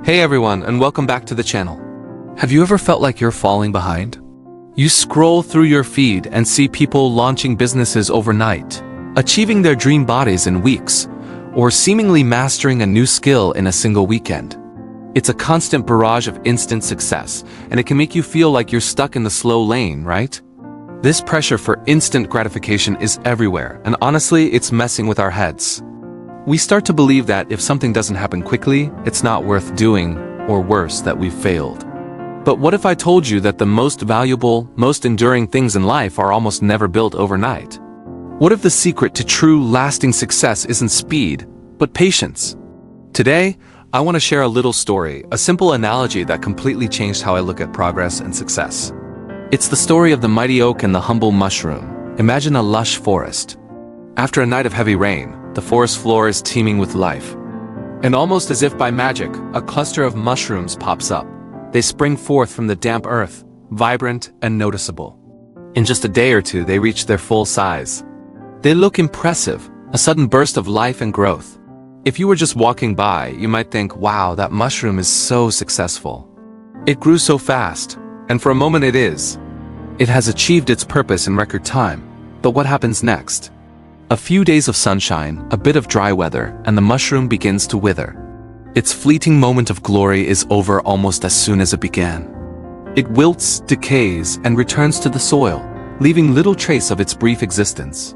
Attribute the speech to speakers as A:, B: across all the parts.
A: Hey everyone, and welcome back to the channel. Have you ever felt like you're falling behind? You scroll through your feed and see people launching businesses overnight, achieving their dream bodies in weeks, or seemingly mastering a new skill in a single weekend. It's a constant barrage of instant success, and it can make you feel like you're stuck in the slow lane, right? This pressure for instant gratification is everywhere, and honestly, it's messing with our heads. We start to believe that if something doesn't happen quickly, it's not worth doing, or worse, that we've failed. But what if I told you that the most valuable, most enduring things in life are almost never built overnight? What if the secret to true, lasting success isn't speed, but patience? Today, I want to share a little story, a simple analogy that completely changed how I look at progress and success. It's the story of the mighty oak and the humble mushroom. Imagine a lush forest. After a night of heavy rain, the forest floor is teeming with life. And almost as if by magic, a cluster of mushrooms pops up. They spring forth from the damp earth, vibrant and noticeable. In just a day or two, they reach their full size. They look impressive, a sudden burst of life and growth. If you were just walking by, you might think, wow, that mushroom is so successful. It grew so fast, and for a moment it is. It has achieved its purpose in record time. But what happens next? A few days of sunshine, a bit of dry weather, and the mushroom begins to wither. Its fleeting moment of glory is over almost as soon as it began. It wilts, decays, and returns to the soil, leaving little trace of its brief existence.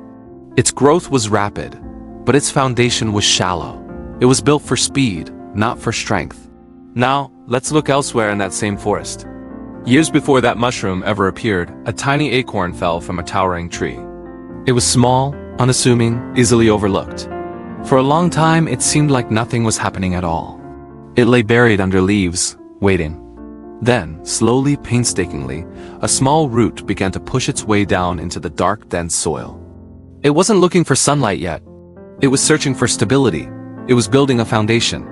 A: Its growth was rapid, but its foundation was shallow. It was built for speed, not for strength. Now, let's look elsewhere in that same forest. Years before that mushroom ever appeared, a tiny acorn fell from a towering tree. It was small, unassuming, easily overlooked. For a long time, it seemed like nothing was happening at all. It lay buried under leaves, waiting. Then, slowly, painstakingly, a small root began to push its way down into the dark, dense soil. It wasn't looking for sunlight yet. It was searching for stability. It was building a foundation.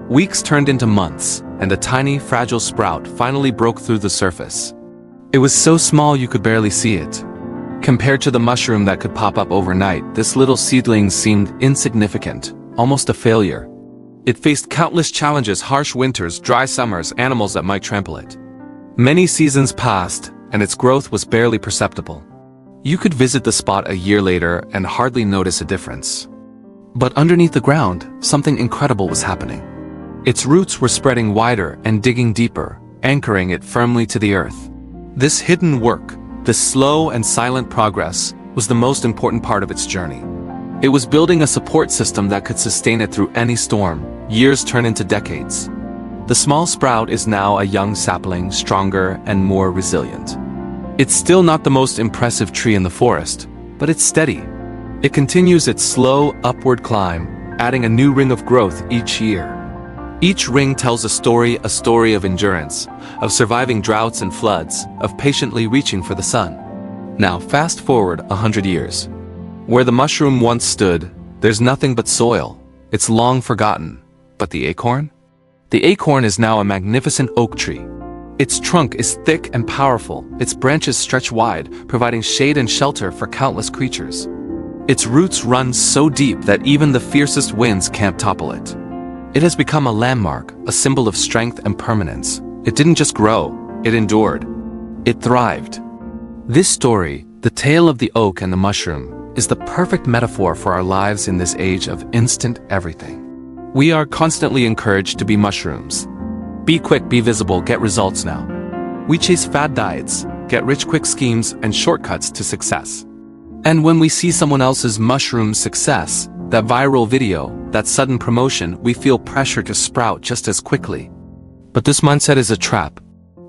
A: Weeks turned into months, and a tiny, fragile sprout finally broke through the surface. It was so small you could barely see it. Compared to the mushroom that could pop up overnight, this little seedling seemed insignificant, almost a failure. It faced countless challenges: harsh winters, dry summers, animals that might trample it. Many seasons passed, and its growth was barely perceptible. You could visit the spot a year later and hardly notice a difference. But underneath the ground, something incredible was happening. Its roots were spreading wider and digging deeper, anchoring it firmly to the earth. This hidden work, this slow and silent progress, was the most important part of its journey. It was building a support system that could sustain it through any storm. Years turn into decades. The small sprout is now a young sapling, stronger and more resilient. It's still not the most impressive tree in the forest, but it's steady. It continues its slow, upward climb, adding a new ring of growth each year. Each ring tells a story of endurance, of surviving droughts and floods, of patiently reaching for the sun. Now fast forward 100 years. Where the mushroom once stood, there's nothing but soil. It's long forgotten. But the acorn? The acorn is now a magnificent oak tree. Its trunk is thick and powerful. Its branches stretch wide, providing shade and shelter for countless creatures. Its roots run so deep that even the fiercest winds can't topple it. It has become a landmark, a symbol of strength and permanence. It didn't just grow, it endured. It thrived. This story, the tale of the oak and the mushroom, is the perfect metaphor for our lives in this age of instant everything. We are constantly encouraged to be mushrooms. Be quick, be visible, get results now. We chase fad diets, get rich quick schemes, and shortcuts to success. And when we see someone else's mushroom success, that viral video, that sudden promotion, we feel pressure to sprout just as quickly. But this mindset is a trap.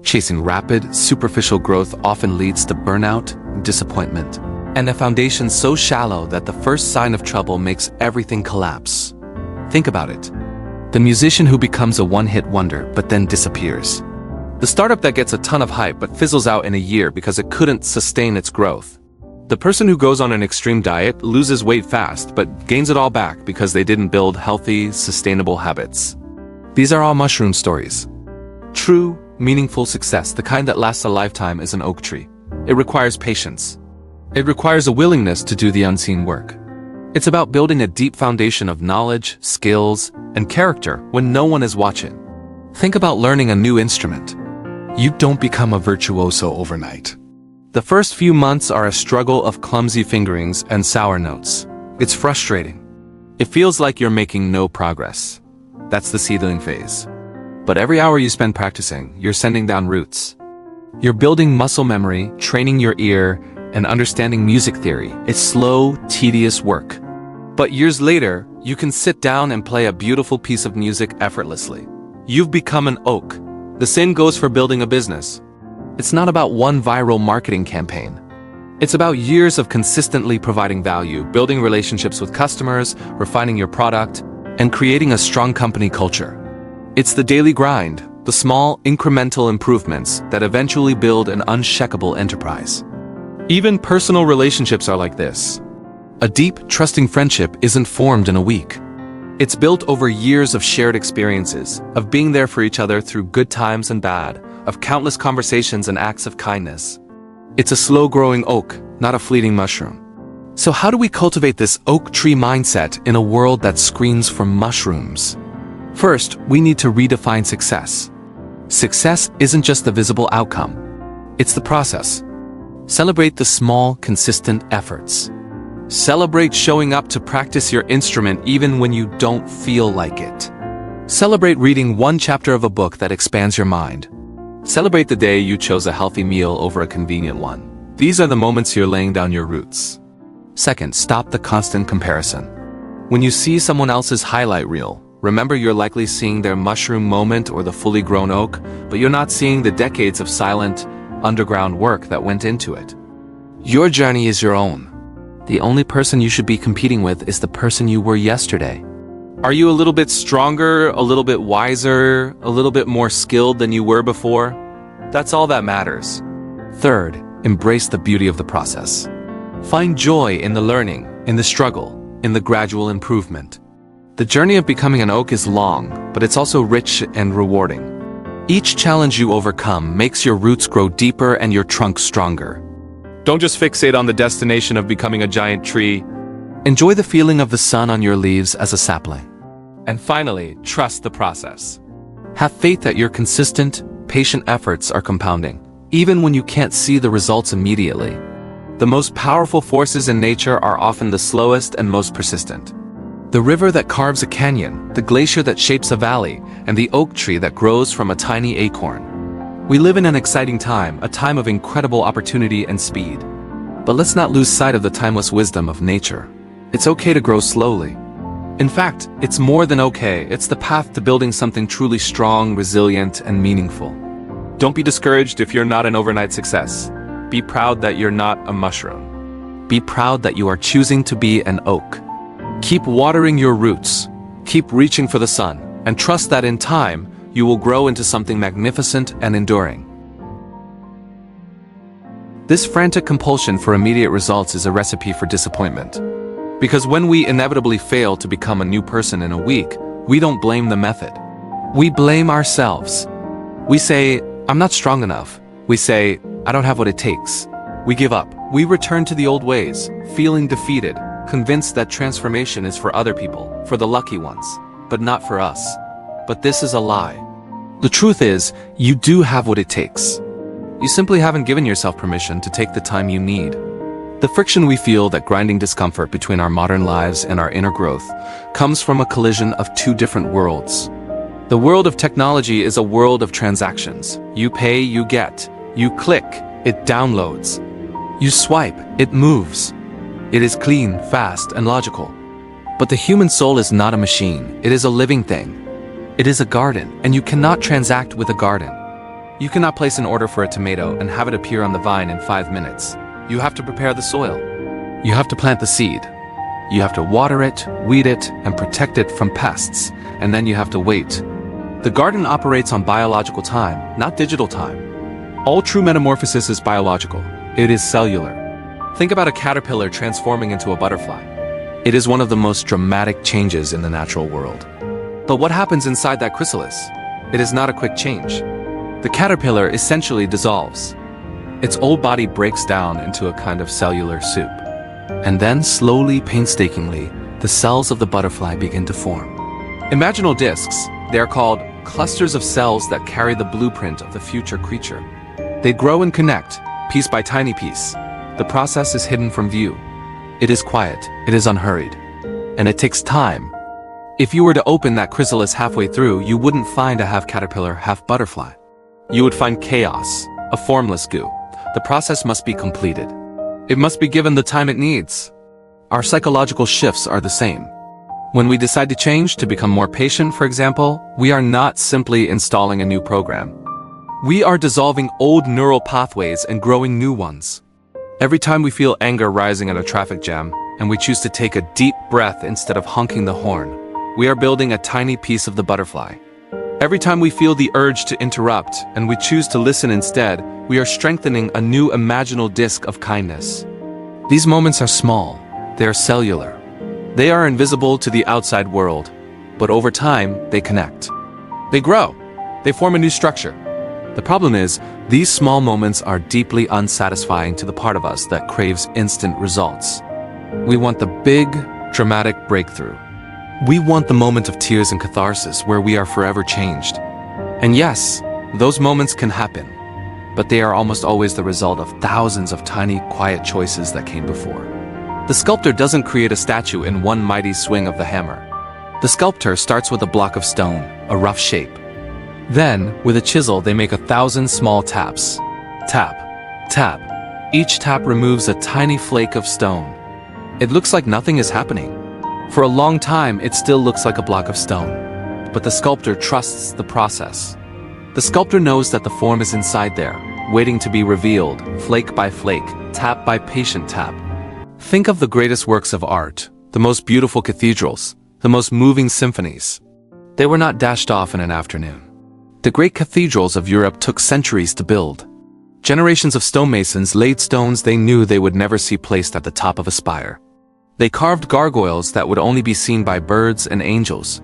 A: Chasing rapid, superficial growth often leads to burnout, disappointment, and a foundation so shallow that the first sign of trouble makes everything collapse. Think about it. The musician who becomes a one-hit wonder but then disappears. The startup that gets a ton of hype but fizzles out in a year because it couldn't sustain its growth. The person who goes on an extreme diet loses weight fast but gains it all back because they didn't build healthy, sustainable habits. These are all mushroom stories. True, meaningful success, the kind that lasts a lifetime, is an oak tree. It requires patience. It requires a willingness to do the unseen work. It's about building a deep foundation of knowledge, skills, and character when no one is watching. Think about learning a new instrument. You don't become a virtuoso overnight. The first few months are a struggle of clumsy fingerings and sour notes. It's frustrating. It feels like you're making no progress. That's the seedling phase. But every hour you spend practicing, you're sending down roots. You're building muscle memory, training your ear, and understanding music theory. It's slow, tedious work. But years later, you can sit down and play a beautiful piece of music effortlessly. You've become an oak. The same goes for building a business. It's not about one viral marketing campaign. It's about years of consistently providing value, building relationships with customers, refining your product, and creating a strong company culture. It's the daily grind, the small, incremental improvements that eventually build an unshakable enterprise. Even personal relationships are like this. A deep, trusting friendship isn't formed in a week. It's built over years of shared experiences, of being there for each other through good times and bad, of countless conversations and acts of kindness. It's a slow-growing oak, not a fleeting mushroom. So how do we cultivate this oak tree mindset in a world that screams for mushrooms? First, we need to redefine success. Success isn't just the visible outcome. It's the process. Celebrate the small, consistent efforts. Celebrate showing up to practice your instrument even when you don't feel like it. Celebrate reading one chapter of a book that expands your mind. Celebrate the day you chose a healthy meal over a convenient one. These are the moments you're laying down your roots. Second, stop the constant comparison. When you see someone else's highlight reel, remember you're likely seeing their mushroom moment or the fully grown oak, but you're not seeing the decades of silent, underground work that went into it. Your journey is your own. The only person you should be competing with is the person you were yesterday. Are you a little bit stronger, a little bit wiser, a little bit more skilled than you were before? That's all that matters. Third, embrace the beauty of the process. Find joy in the learning, in the struggle, in the gradual improvement. The journey of becoming an oak is long, but it's also rich and rewarding. Each challenge you overcome makes your roots grow deeper and your trunk stronger. Don't just fixate on the destination of becoming a giant tree. Enjoy the feeling of the sun on your leaves as a sapling. And finally, trust the process. Have faith that your consistent, patient efforts are compounding, even when you can't see the results immediately. The most powerful forces in nature are often the slowest and most persistent. The river that carves a canyon, the glacier that shapes a valley, and the oak tree that grows from a tiny acorn. We live in an exciting time, a time of incredible opportunity and speed. But let's not lose sight of the timeless wisdom of nature. It's okay to grow slowly. In fact, it's more than okay. It's the path to building something truly strong, resilient, and meaningful. Don't be discouraged if you're not an overnight success. Be proud that you're not a mushroom. Be proud that you are choosing to be an oak. Keep watering your roots. Keep reaching for the sun, and trust that in time, you will grow into something magnificent and enduring. This frantic compulsion for immediate results is a recipe for disappointment. Because when we inevitably fail to become a new person in a week, we don't blame the method. We blame ourselves. We say, I'm not strong enough. We say, I don't have what it takes. We give up. We return to the old ways, feeling defeated, convinced that transformation is for other people, for the lucky ones, but not for us. But this is a lie. The truth is, you do have what it takes. You simply haven't given yourself permission to take the time you need. The friction we feel, that grinding discomfort between our modern lives and our inner growth, comes from a collision of two different worlds. The world of technology is a world of transactions. You pay, you get. You click, it downloads. You swipe, it moves. It is clean, fast, and logical. But the human soul is not a machine. It is a living thing. It is a garden, and you cannot transact with a garden. You cannot place an order for a tomato and have it appear on the vine in 5 minutes. You have to prepare the soil. You have to plant the seed. You have to water it, weed it, and protect it from pests, and then you have to wait. The garden operates on biological time, not digital time. All true metamorphosis is biological. It is cellular. Think about a caterpillar transforming into a butterfly. It is one of the most dramatic changes in the natural world. But what happens inside that chrysalis? It is not a quick change. The caterpillar essentially dissolves. Its old body breaks down into a kind of cellular soup. And then slowly, painstakingly, the cells of the butterfly begin to form. Imaginal discs, they are called clusters of cells that carry the blueprint of the future creature. They grow and connect, piece by tiny piece. The process is hidden from view. It is quiet, it is unhurried, and it takes time. If you were to open that chrysalis halfway through, you wouldn't find a half caterpillar, half butterfly. You would find chaos, a formless goo. The process must be completed. It must be given the time it needs. Our psychological shifts are the same. When we decide to change, to become more patient, for example, we are not simply installing a new program. We are dissolving old neural pathways and growing new ones. Every time we feel anger rising in a traffic jam, and we choose to take a deep breath instead of honking the horn, we are building a tiny piece of the butterfly. Every time we feel the urge to interrupt, and we choose to listen instead, we are strengthening a new imaginal disc of kindness. These moments are small, they are cellular. They are invisible to the outside world, but over time, they connect. They grow, they form a new structure. The problem is, these small moments are deeply unsatisfying to the part of us that craves instant results. We want the big, dramatic breakthrough. We want the moment of tears and catharsis where we are forever changed. And yes, those moments can happen, but they are almost always the result of thousands of tiny, quiet choices that came before. The sculptor doesn't create a statue in one mighty swing of the hammer. The sculptor starts with a block of stone, a rough shape. Then, with a chisel, they make 1,000 small taps. Tap, tap. Each tap removes a tiny flake of stone. It looks like nothing is happening. For a long time, it still looks like a block of stone. But the sculptor trusts the process. The sculptor knows that the form is inside there, waiting to be revealed, flake by flake, tap by patient tap. Think of the greatest works of art, the most beautiful cathedrals, the most moving symphonies. They were not dashed off in an afternoon. The great cathedrals of Europe took centuries to build. Generations of stonemasons laid stones they knew they would never see placed at the top of a spire. They carved gargoyles that would only be seen by birds and angels.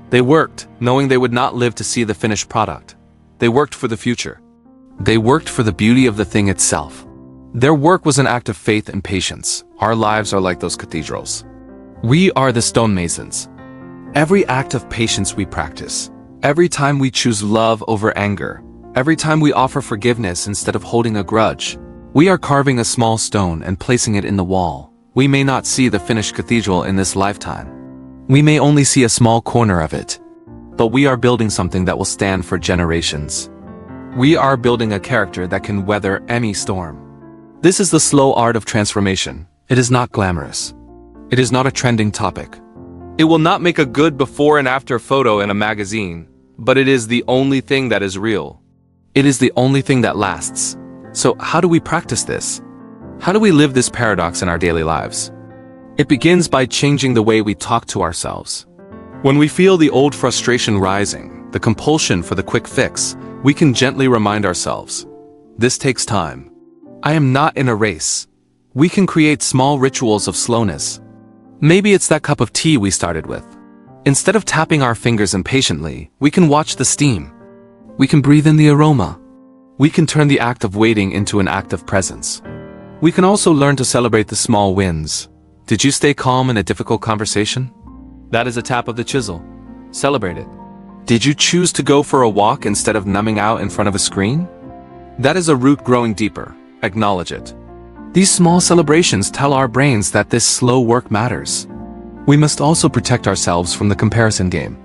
A: They worked, knowing they would not live to see the finished product. They worked for the future. They worked for the beauty of the thing itself. Their work was an act of faith and patience. Our lives are like those cathedrals. We are the stonemasons. Every act of patience we practice, every time we choose love over anger, every time we offer forgiveness instead of holding a grudge, we are carving a small stone and placing it in the wall. We may not see the finished cathedral in this lifetime. We may only see a small corner of it. But we are building something that will stand for generations. We are building a character that can weather any storm. This is the slow art of transformation. It is not glamorous. It is not a trending topic. It will not make a good before and after photo in a magazine, but it is the only thing that is real. It is the only thing that lasts. So how do we practice this? How do we live this paradox in our daily lives? It begins by changing the way we talk to ourselves. When we feel the old frustration rising, the compulsion for the quick fix, we can gently remind ourselves, this takes time. I am not in a race. We can create small rituals of slowness. Maybe it's that cup of tea we started with. Instead of tapping our fingers impatiently, we can watch the steam. We can breathe in the aroma. We can turn the act of waiting into an act of presence. We can also learn to celebrate the small wins. Did you stay calm in a difficult conversation? That is a tap of the chisel. Celebrate it. Did you choose to go for a walk instead of numbing out in front of a screen? That is a root growing deeper. Acknowledge it. These small celebrations tell our brains that this slow work matters. We must also protect ourselves from the comparison game.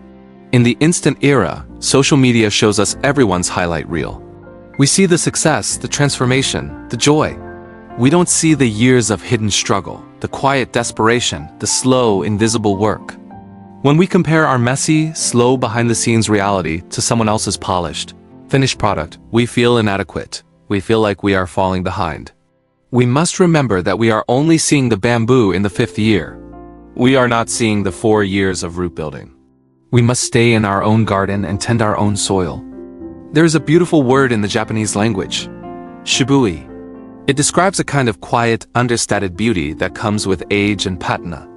A: In the instant era, social media shows us everyone's highlight reel. We see the success, the transformation, the joy. We don't see the years of hidden struggle, the quiet desperation, the slow, invisible work. When we compare our messy, slow behind-the-scenes reality to someone else's polished, finished product, we feel inadequate. We feel like we are falling behind. We must remember that we are only seeing the bamboo in the 5th year. We are not seeing the 4 years of root building. We must stay in our own garden and tend our own soil. There is a beautiful word in the Japanese language, shibui. It describes a kind of quiet, understated beauty that comes with age and patina.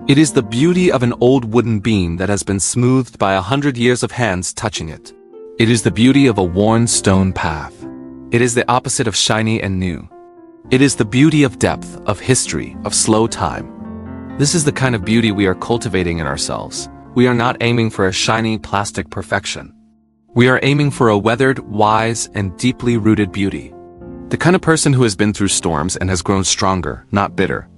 A: It is the beauty of an old wooden beam that has been smoothed by 100 years of hands touching it. It is the beauty of a worn stone path. It is the opposite of shiny and new. It is the beauty of depth, of history, of slow time. This is the kind of beauty we are cultivating in ourselves. We are not aiming for a shiny plastic perfection. We are aiming for a weathered, wise, and deeply rooted beauty. The kind of person who has been through storms and has grown stronger, not bitter.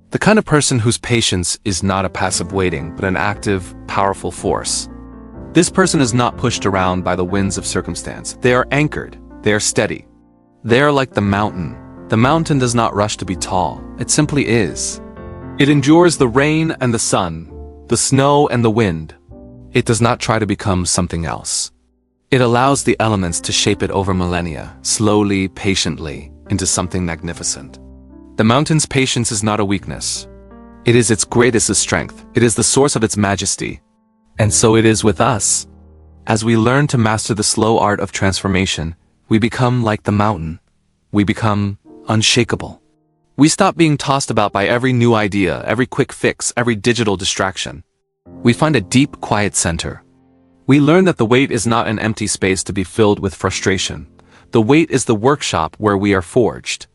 A: The kind of person whose patience is not a passive waiting, but an active, powerful force. This person is not pushed around by the winds of circumstance. They are anchored. They are steady. They are like the mountain. The mountain does not rush to be tall. It simply is. It endures the rain and the sun, the snow and the wind. It does not try to become something else. It allows the elements to shape it over millennia, slowly, patiently, into something magnificent. The mountain's patience is not a weakness. It is its greatest strength. It is the source of its majesty. And so it is with us. As we learn to master the slow art of transformation, we become like the mountain. We become unshakable. We stop being tossed about by every new idea, every quick fix, every digital distraction. We find a deep, quiet center. We learn that the wait is not an empty space to be filled with frustration. The wait is the workshop where we are forged.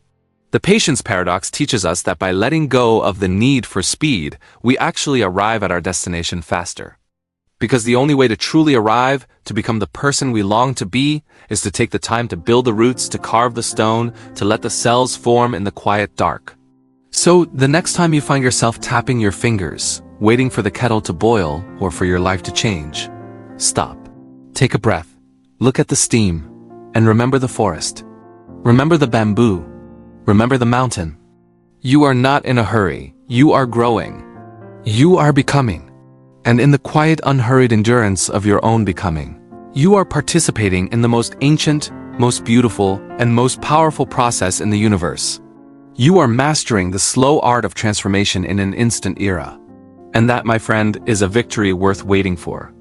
A: The patience paradox teaches us that by letting go of the need for speed, we actually arrive at our destination faster. Because the only way to truly arrive, to become the person we long to be, is to take the time to build the roots, to carve the stone, to let the cells form in the quiet dark. So, the next time you find yourself tapping your fingers, waiting for the kettle to boil or for your life to change, stop. Take a breath. Look at the steam. And remember the forest. Remember the bamboo. Remember the mountain. You are not in a hurry. You are growing. You are becoming. And in the quiet, unhurried endurance of your own becoming, you are participating in the most ancient, most beautiful, and most powerful process in the universe. You are mastering the slow art of transformation in an instant era. And that, my friend, is a victory worth waiting for.